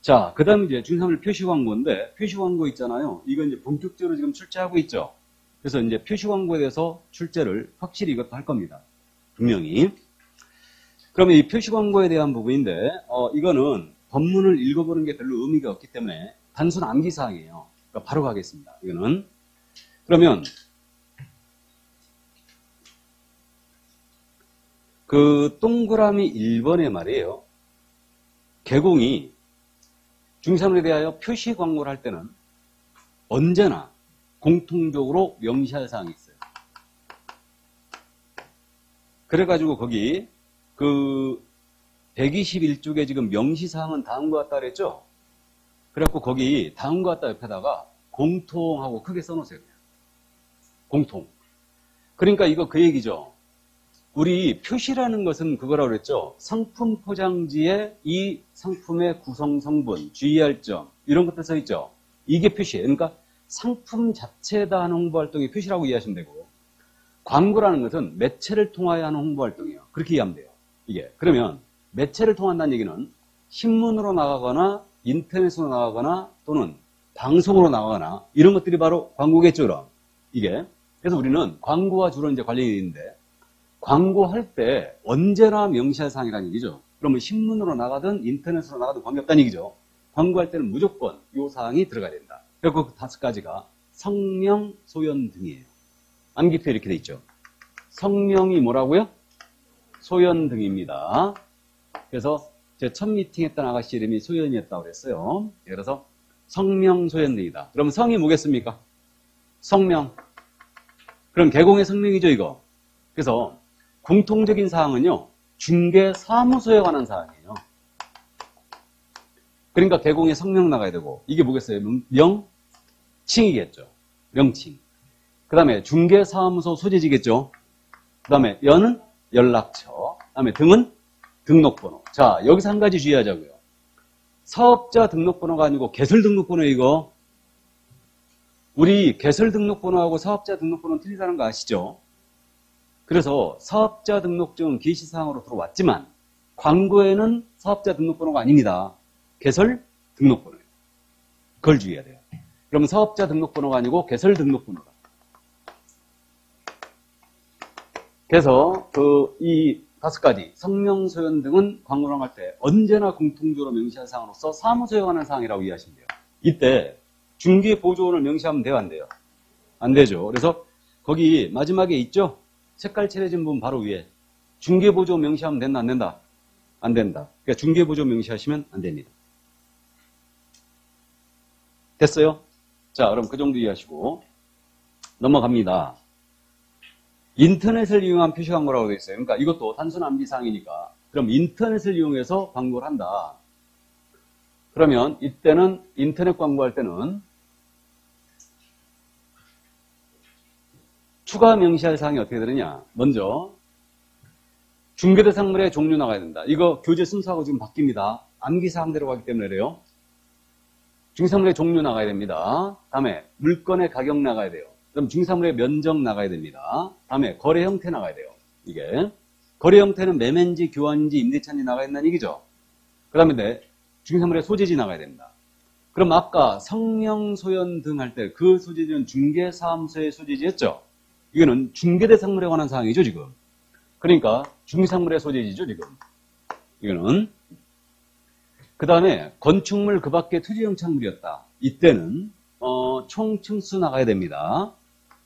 자, 그 다음에 이제 중산물 표시 광고인데, 표시 광고 있잖아요. 이거 이제 본격적으로 지금 출제하고 있죠. 그래서 이제 표시 광고에 대해서 출제를 확실히 이것도 할 겁니다. 분명히. 그러면 이 표시 광고에 대한 부분인데, 이거는 법문을 읽어보는 게 별로 의미가 없기 때문에 단순 암기사항이에요. 그러니까 바로 가겠습니다. 이거는. 그러면, 그 동그라미 1번에 말이에요. 개공이 중산물에 대하여 표시 광고를 할 때는 언제나 공통적으로 명시할 사항이 있어요. 그래가지고 거기 그 121쪽에 지금 명시사항은 다음과 같다 그랬죠? 그래갖고 거기 다음과 같다 옆에다가 공통하고 크게 써놓으세요. 그냥. 공통. 그러니까 이거 그 얘기죠. 우리 표시라는 것은 그거라고 그랬죠. 상품 포장지에 이 상품의 구성 성분, 주의할 점 이런 것들 써있죠. 이게 표시예요. 그러니까 상품 자체에다 하는 홍보활동이 표시라고 이해하시면 되고, 광고라는 것은 매체를 통하여 하는 홍보활동이에요. 그렇게 이해하면 돼요. 이게. 그러면 매체를 통한다는 얘기는 신문으로 나가거나 인터넷으로 나가거나 또는 방송으로 나가거나 이런 것들이 바로 광고겠죠. 그럼. 이게. 그래서 우리는 광고와 주로 이제 관련이 있는데, 광고할 때 언제나 명시할 사항이라는 얘기죠. 그러면 신문으로 나가든 인터넷으로 나가든 관계없다는 얘기죠. 광고할 때는 무조건 이 사항이 들어가야 된다. 그리고 그 5가지가 성명, 소연 등이에요. 암기표 이렇게 돼 있죠. 성명이 뭐라고요? 소연 등입니다. 그래서 제 첫 미팅했던 아가씨 이름이 소연이었다고 그랬어요. 그래서 성명, 소연 등이다. 그럼 성이 뭐겠습니까? 성명. 그럼 개공의 성명이죠, 이거. 그래서 공통적인 사항은요, 중개사무소에 관한 사항이에요. 그러니까 개공의 성명 나가야 되고, 이게 뭐겠어요? 명칭이겠죠. 명칭. 그 다음에 중개사무소 소재지겠죠. 그 다음에 연은 연락처. 그 다음에 등은 등록번호. 자, 여기서 한 가지 주의하자고요. 사업자 등록번호가 아니고 개설 등록번호 이거. 우리 개설 등록번호하고 사업자 등록번호는 틀리다는 거 아시죠? 그래서 사업자 등록증은 게시사항으로 들어왔지만 광고에는 사업자 등록번호가 아닙니다. 개설 등록번호예요. 그걸 주의해야 돼요. 그러면 사업자 등록번호가 아니고 개설 등록번호다. 그래서 이 5가지 성명, 소연 등은 광고를 할 때 언제나 공통적으로 명시할 사항으로서 사무소에 관한 사항이라고 이해하시면 돼요. 이때 중개보조원을 명시하면 돼요, 안 돼요? 안 되죠. 그래서 거기 마지막에 있죠? 색깔 칠해진 부분 바로 위에 중개보조 명시하면 된다, 안 된다? 안 된다. 그러니까 중개보조 명시하시면 안 됩니다. 됐어요? 자, 그럼 그 정도 이해하시고 넘어갑니다. 인터넷을 이용한 표시 광고라고 되어 있어요. 그러니까 이것도 단순 암기사항이니까. 그럼 인터넷을 이용해서 광고를 한다. 그러면 이때는 인터넷 광고할 때는 추가 명시할 사항이 어떻게 되느냐. 먼저 중개대상물의 종류 나가야 된다. 이거 교재 순서하고 지금 바뀝니다. 암기사항대로 가기 때문에 그래요. 중개상물의 종류 나가야 됩니다. 다음에 물건의 가격 나가야 돼요. 그럼 중개사물의 면적 나가야 됩니다. 다음에 거래 형태 나가야 돼요. 이게 거래 형태는 매매인지 교환인지 임대차인지 나가야 된다는 얘기죠. 그 다음에 중개사물의 소재지 나가야 됩니다. 그럼 아까 성명, 소연 등 할 때 그 소재지는 중개사무소의 소재지였죠. 이거는 중개대상물에 관한 사항이죠, 지금. 그러니까 중개상물의 소재지죠, 지금. 이거는. 그 다음에 건축물 그 밖에 토지영창물이었다. 이때는 총 층수 나가야 됩니다.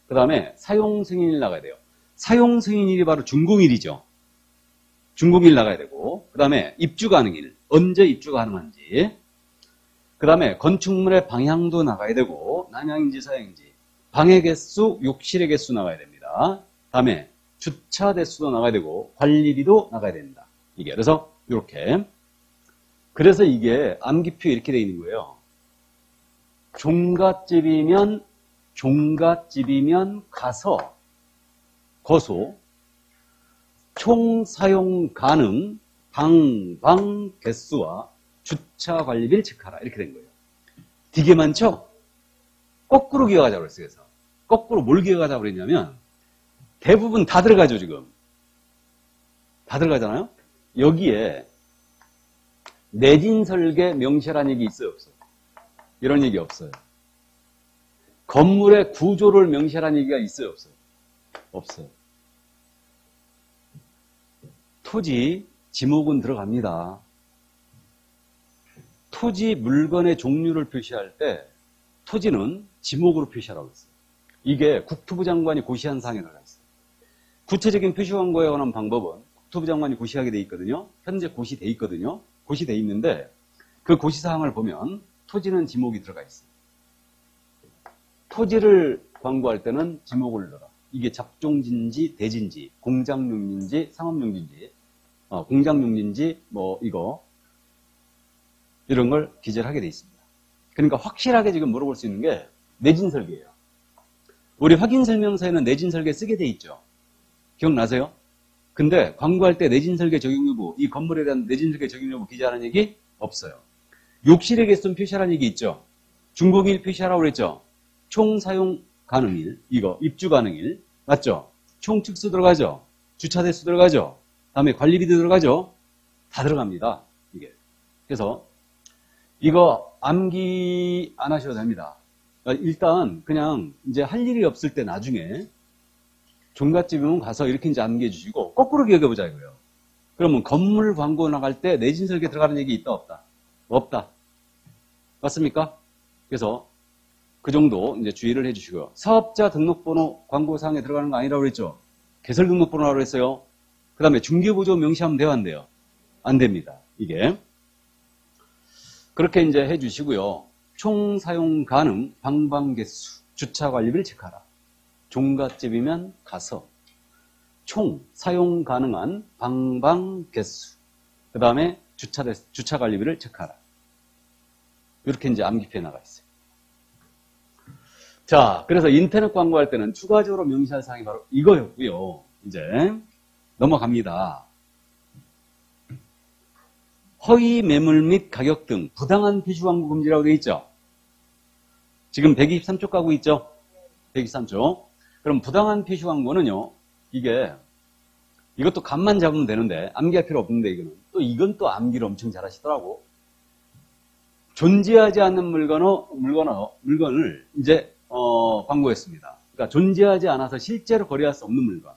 그 다음에 사용승인일 나가야 돼요. 사용승인일이 바로 준공일이죠. 준공일 나가야 되고, 그 다음에 입주 가능일, 언제 입주가 가능한지, 그 다음에 건축물의 방향도 나가야 되고, 남향인지 서향인지, 방의 개수, 욕실의 개수 나가야 됩니다. 다음에 주차 대수도 나가야 되고, 관리비도 나가야 됩니다. 이게 그래서 이렇게. 그래서 이게 암기표 이렇게 되어 있는 거예요. 종갓집이면 가서 거소 총 사용 가능 방 개수와 주차 관리비를 체크하라 이렇게 된 거예요. 되게 많죠? 거꾸로 기억하자고 그랬어요. 그래서 거꾸로 뭘 기억하자고 그랬냐면 대부분 다 들어가죠. 지금 다 들어가잖아요. 여기에 내진 설계 명시하라는 얘기 있어요, 없어요? 이런 얘기 없어요. 건물의 구조를 명시하라는 얘기가 있어요, 없어요? 없어요. 토지 지목은 들어갑니다. 토지 물건의 종류를 표시할 때 토지는 지목으로 표시하라고 했어요. 이게 국토부 장관이 고시한 사항에 들어가 있어요. 구체적인 표시 광고에 관한 방법은 국토부 장관이 고시하게 돼 있거든요. 현재 고시돼 있거든요. 고시돼 있는데 그 고시사항을 보면 토지는 지목이 들어가 있어요. 토지를 광고할 때는 지목을 넣어라. 이게 잡종진지, 대진지, 공장용인지, 상업용인지, 공장용인지, 이거 이런 걸 기재를 하게 돼 있습니다. 그러니까 확실하게 지금 물어볼 수 있는 게 내진 설계예요. 우리 확인 설명서에는 내진 설계 쓰게 돼 있죠. 기억나세요? 근데 광고할 때 내진 설계 적용 여부, 이 건물에 대한 내진 설계 적용 여부 기재하는 얘기 없어요. 욕실의 개수는 표시하라는 얘기 있죠. 중복일 표시하라고 그랬죠. 총 사용 가능일, 이거 입주 가능일 맞죠? 총 측수 들어가죠. 주차 대수 들어가죠. 다음에 관리비도 들어가죠. 다 들어갑니다. 이게. 그래서 이거 암기 안 하셔도 됩니다. 일단 그냥 이제 할 일이 없을 때 나중에 종갓집이면 가서 이렇게 이제 암기해 주시고 거꾸로 기억해 보자 이거예요. 그러면 건물 광고 나갈 때 내진 설계 들어가는 얘기 있다 없다? 없다. 맞습니까? 그래서 그 정도 이제 주의를 해 주시고요. 사업자 등록번호 광고사항에 들어가는 거 아니라고 그랬죠? 개설 등록번호라고 그랬어요. 그 다음에 중개보조 명시하면 돼요, 안 돼요? 안 됩니다. 이게. 그렇게 이제 해 주시고요. 총 사용 가능 방방 개수, 주차 관리비를 체크하라. 종갓집이면 가서 총 사용 가능한 방방 개수, 그 다음에 주차 관리비를 체크하라. 이렇게 이제 암기표에 나가 있어요. 자, 그래서 인터넷 광고할 때는 추가적으로 명시할 사항이 바로 이거였고요. 이제 넘어갑니다. 허위 매물 및 가격 등 부당한 표시 광고 금지라고 되어 있죠. 지금 123쪽 가고 있죠. 123쪽. 그럼 부당한 표시 광고는요. 이것도 감만 잡으면 되는데 암기할 필요 없는데 이건 또 암기를 엄청 잘하시더라고. 존재하지 않는 물건을 이제 광고했습니다. 그러니까 존재하지 않아서 실제로 거래할 수 없는 물건.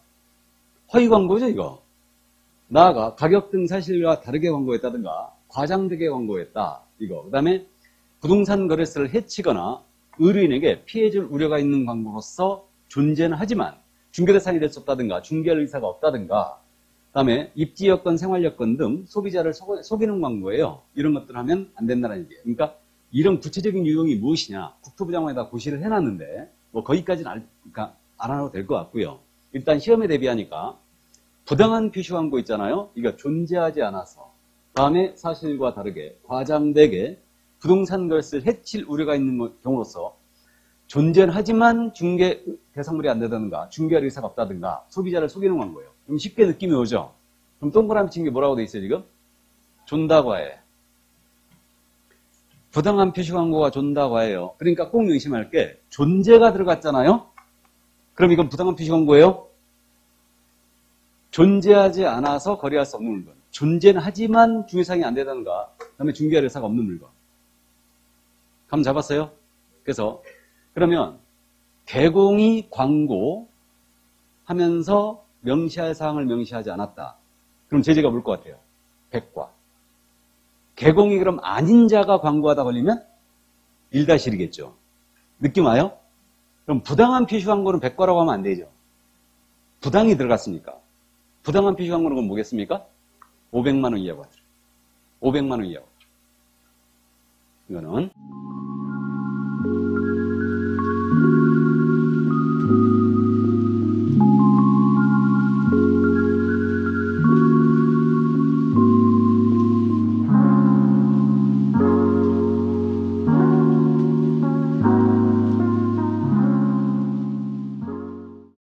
허위 광고죠, 이거. 나아가 가격 등 사실과 다르게 광고했다든가 과장되게 광고했다. 이거. 그 다음에 부동산 거래세를 해치거나 의뢰인에게 피해줄 우려가 있는 광고로서 존재는 하지만 중개 대상이 될 수 없다든가 중개할 의사가 없다든가 그 다음에 입지 여건, 생활 여건 등 소비자를 속이는 광고예요. 이런 것들 하면 안 된다는 얘기예요. 그러니까 이런 구체적인 유형이 무엇이냐 국토부 장관에다 고시를 해놨는데 거기까지는 안 하셔도 될 것 같고요. 일단 시험에 대비하니까 부당한 표시 광고 있잖아요. 이거 존재하지 않아서 다음에 사실과 다르게 과장되게 부동산 거래세를 해칠 우려가 있는 경우로서 존재는 하지만 중개 대상물이 안 되다든가 중개할 의사가 없다든가 소비자를 속이는 광고예요. 좀 쉽게 느낌이 오죠? 그럼 동그라미 친 게 뭐라고 돼 있어요 지금? 존다과해. 부당한 표시 광고가 존다과해요. 그러니까 꼭 명심할 게 존재가 들어갔잖아요. 그럼 이건 부당한 표시 광고예요? 존재하지 않아서 거래할 수 없는 물건. 존재는 하지만 중개상이 안 되다든가 그다음에 중개할 의사가 없는 물건. 감 잡았어요? 그래서 그러면 개공이 광고 하면서 명시할 사항을 명시하지 않았다. 그럼 제재가 뭘 것 같아요? 100과. 개공이 그럼 아닌 자가 광고하다 걸리면 1-1이겠죠. 느낌 와요? 그럼 부당한 표시 광고는 100과라고 하면 안 되죠. 부당이 들어갔으니까. 부당한 표시 광고는 그건 뭐겠습니까? 500만 원 이하가 들어요. 500만 원 이하가 들어요. 이거는